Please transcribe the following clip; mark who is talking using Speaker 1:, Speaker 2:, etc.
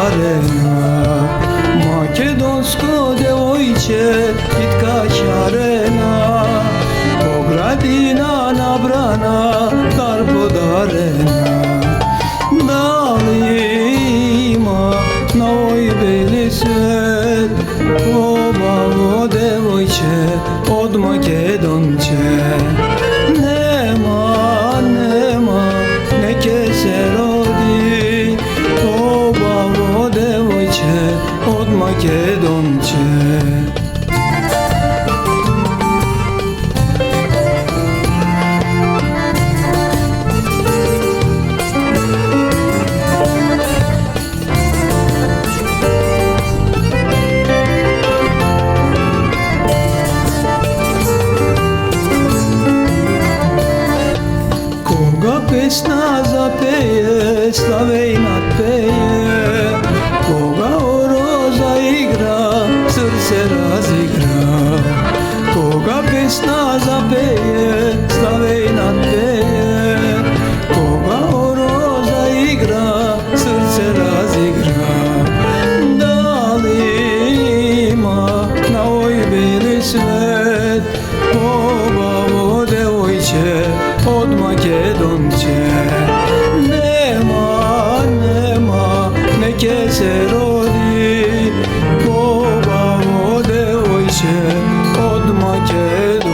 Speaker 1: podarena. Makedonsko devojče, kitka šarena, pogradina nabrana, dar podarena. Da li ima na ovoj beli svet obavo devojče od Makedonče? Nema, neke se rodi obavo devojče od Makedonče. Pesna zapеje, Slavej nadpeje, koga oroza igra, srce razigra. Koga pesna zapеje, Slavej nadpeje, koga oroza igra, srce razigra. Da li ima na ovoj beli svet obavo devojče od Makedonče? Nema, neke se rodi obavo devojče od Makedonče.